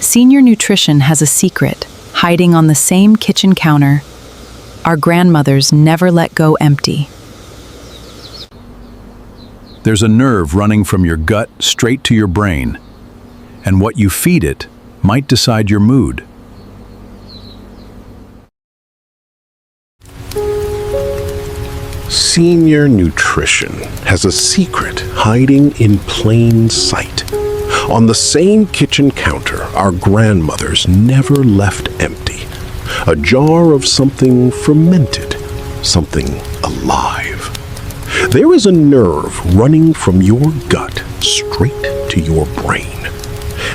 Senior Nutrition has a secret, hiding on the same kitchen counter. Our grandmothers never let go empty. There's a nerve running from your gut straight to your brain, and what you feed it might decide your mood. Senior Nutrition has a secret hiding in plain sight. On the same kitchen counter, our grandmothers never left empty. A jar of something fermented, something alive. There is a nerve running from your gut straight to your brain.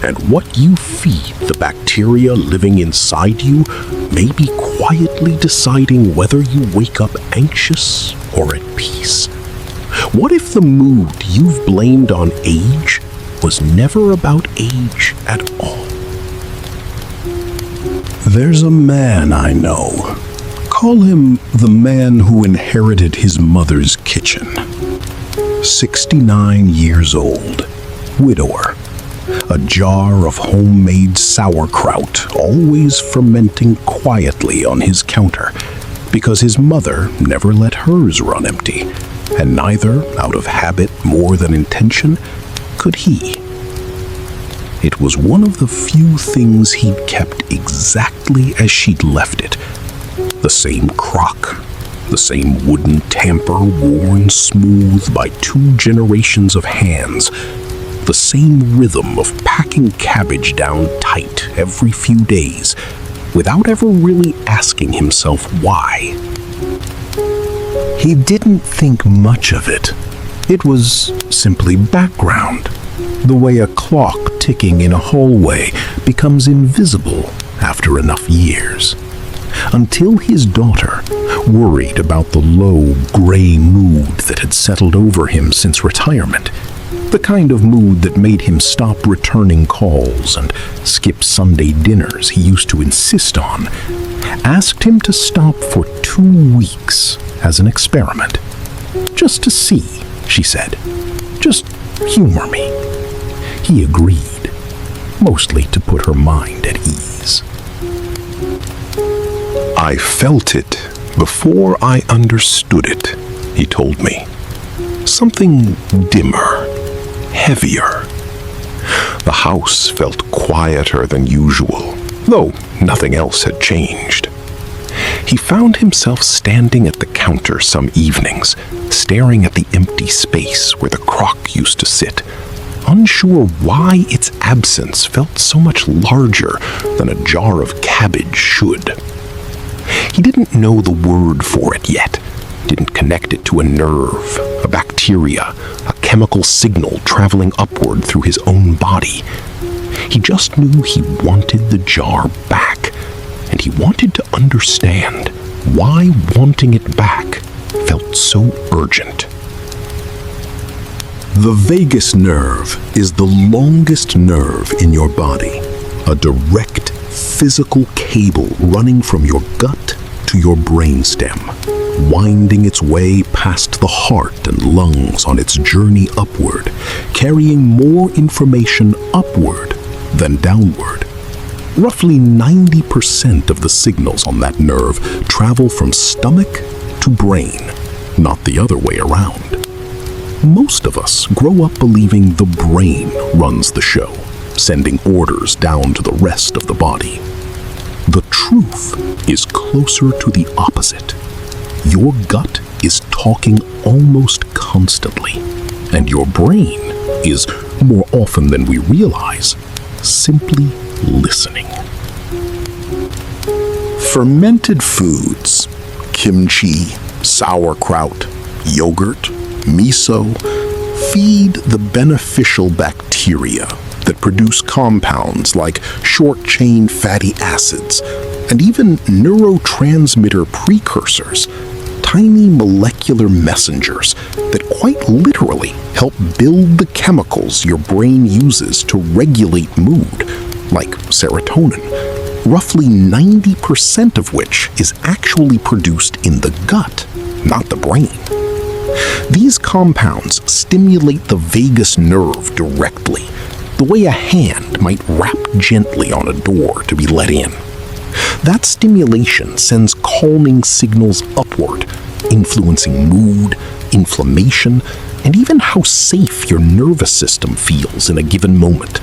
And what you feed the bacteria living inside you may be quietly deciding whether you wake up anxious or at peace. What if the mood you've blamed on age was never about age at all? There's a man I know. Call him the man who inherited his mother's kitchen. 69 years old, widower. A jar of homemade sauerkraut, always fermenting quietly on his counter, because his mother never let hers run empty, and neither, out of habit more than intention, could he. It was one of the few things he'd kept exactly as she'd left it. The same crock, the same wooden tamper worn smooth by 2 generations of hands, the same rhythm of packing cabbage down tight every few days, without ever really asking himself why. He didn't think much of it. It was simply background, the way a clock ticking in a hallway becomes invisible after enough years. Until his daughter, worried about the low, gray mood that had settled over him since retirement, the kind of mood that made him stop returning calls and skip Sunday dinners he used to insist on, asked him to stop for 2 weeks as an experiment. Just to see, she said. Just humor me. He agreed, mostly to put her mind at ease. I felt it before I understood it, he told me. Something dimmer, heavier. The house felt quieter than usual, though nothing else had changed. He found himself standing at the counter some evenings, staring at the empty space where the crock used to sit, unsure why its absence felt so much larger than a jar of cabbage should. He didn't know the word for it yet, didn't connect it to a nerve, a bacteria, a chemical signal traveling upward through his own body. He just knew he wanted the jar back, and he wanted to understand why wanting it back felt so urgent. The vagus nerve is the longest nerve in your body, a direct physical cable running from your gut to your brainstem, winding its way past the heart and lungs on its journey upward, carrying more information upward than downward. Roughly 90% of the signals on that nerve travel from stomach to brain, not the other way around. Most of us grow up believing the brain runs the show, sending orders down to the rest of the body. The truth is closer to the opposite. Your gut is talking almost constantly, and your brain is, more often than we realize, simply listening. Fermented foods, kimchi, sauerkraut, yogurt, miso, feed the beneficial bacteria that produce compounds like short-chain fatty acids and even neurotransmitter precursors, tiny molecular messengers that quite literally help build the chemicals your brain uses to regulate mood, like serotonin, roughly 90% of which is actually produced in the gut, not the brain. These compounds stimulate the vagus nerve directly, the way a hand might rap gently on a door to be let in. That stimulation sends calming signals upward, influencing mood, inflammation, and even how safe your nervous system feels in a given moment.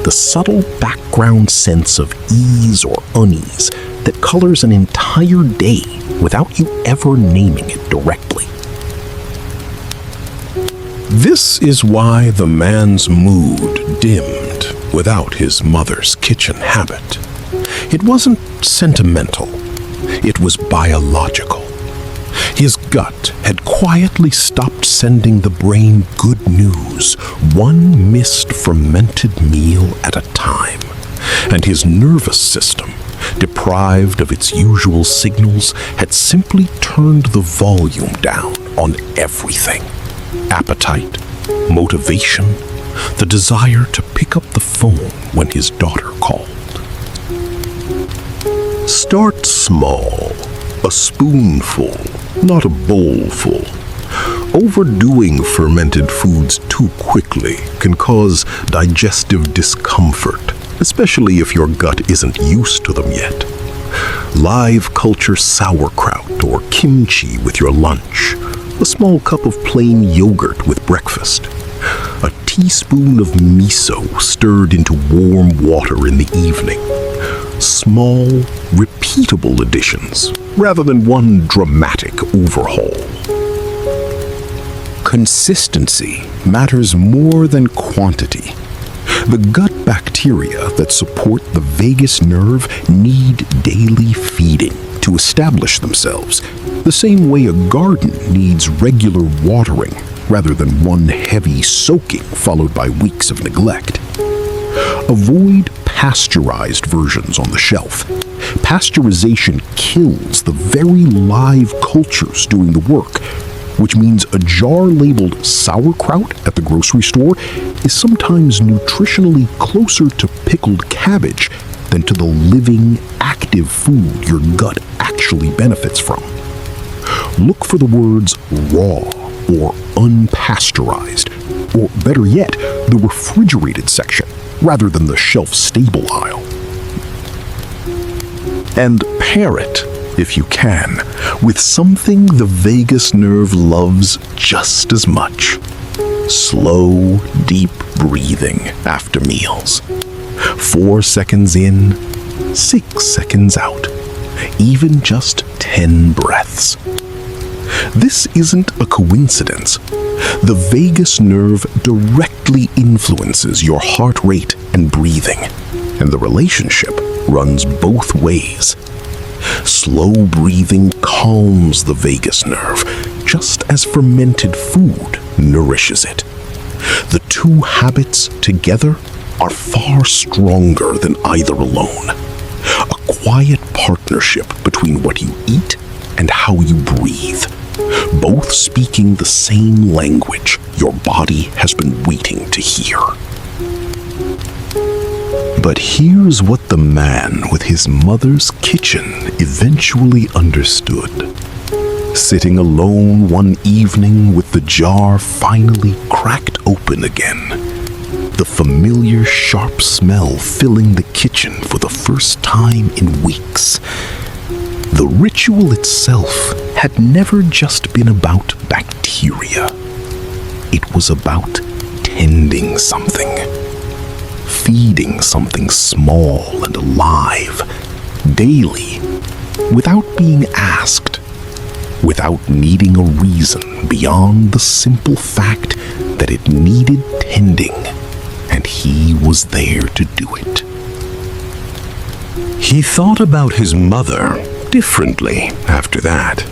The subtle background sense of ease or unease that colors an entire day without you ever naming it directly. This is why the man's mood dimmed without his mother's kitchen habit. It wasn't sentimental, it was biological. His gut had quietly stopped sending the brain good news, one missed fermented meal at a time, and his nervous system, deprived of its usual signals, had simply turned the volume down on everything. Appetite, motivation, the desire to pick up the phone when his daughter called. Start small, a spoonful, not a bowlful. Overdoing fermented foods too quickly can cause digestive discomfort, especially if your gut isn't used to them yet. Live culture sauerkraut or kimchi with your lunch, a small cup of plain yogurt with breakfast, a teaspoon of miso stirred into warm water in the evening. Small, repeatable additions, rather than one dramatic overhaul. Consistency matters more than quantity. The gut bacteria that support the vagus nerve need daily feeding to establish themselves, the same way a garden needs regular watering rather than one heavy soaking followed by weeks of neglect. Avoid pasteurized versions on the shelf. Pasteurization kills the very live cultures doing the work, which means a jar labeled sauerkraut at the grocery store is sometimes nutritionally closer to pickled cabbage than to the living, active food your gut actually benefits from. Look for the words raw or unpasteurized, or better yet, the refrigerated section, rather than the shelf-stable aisle. And pair it, if you can, with something the vagus nerve loves just as much. Slow, deep breathing after meals. 4 seconds in, 6 seconds out. Even just 10 breaths. This isn't a coincidence. The vagus nerve directly influences your heart rate and breathing, and the relationship runs both ways. Slow breathing calms the vagus nerve, just as fermented food nourishes it. The two habits together are far stronger than either alone. A quiet partnership between what you eat and how you breathe, both speaking the same language your body has been waiting to hear. But here's what the man with his mother's kitchen eventually understood. Sitting alone one evening with the jar finally cracked open again, the familiar sharp smell filling the kitchen for the first time in weeks. The ritual itself had never just been about bacteria. It was about tending something, feeding something small and alive, daily, without being asked, without needing a reason beyond the simple fact that it needed tending, and he was there to do it. He thought about his mother differently after that.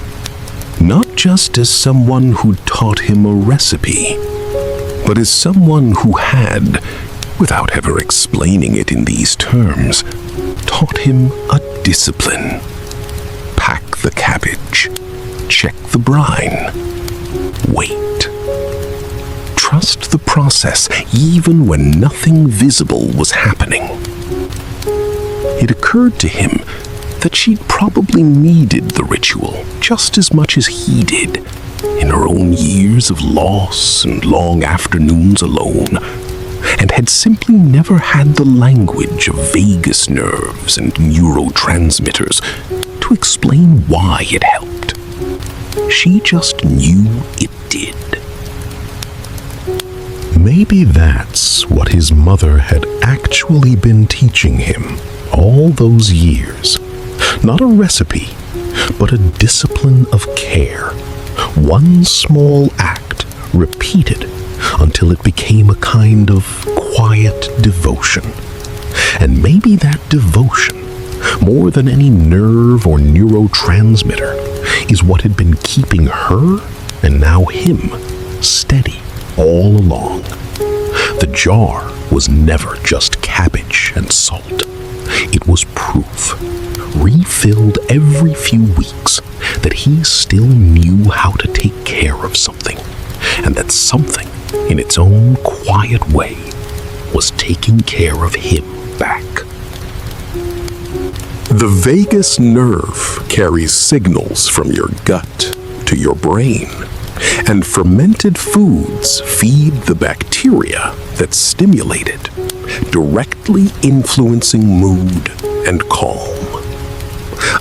Not just as someone who taught him a recipe, but as someone who had, without ever explaining it in these terms, taught him a discipline. Pack the cabbage, check the brine, wait. Trust the process even when nothing visible was happening. It occurred to him that she'd probably needed the ritual just as much as he did in her own years of loss and long afternoons alone, and had simply never had the language of vagus nerves and neurotransmitters to explain why it helped. She just knew it did. Maybe that's what his mother had actually been teaching him all those years. Not a recipe, but a discipline of care. One small act repeated until it became a kind of quiet devotion. And maybe that devotion, more than any nerve or neurotransmitter, is what had been keeping her, and now him, steady all along. The jar was never just cabbage and salt. It was proof, refilled every few weeks, that he still knew how to take care of something, and that something, in its own quiet way, was taking care of him back. The vagus nerve carries signals from your gut to your brain, and fermented foods feed the bacteria that stimulate it, directly influencing mood and calm.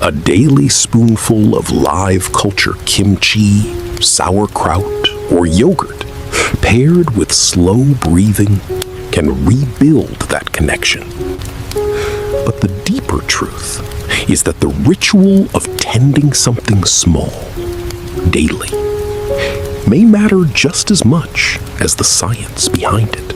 A daily spoonful of live culture kimchi, sauerkraut, or yogurt, paired with slow breathing, can rebuild that connection. But the deeper truth is that the ritual of tending something small, daily, may matter just as much as the science behind it.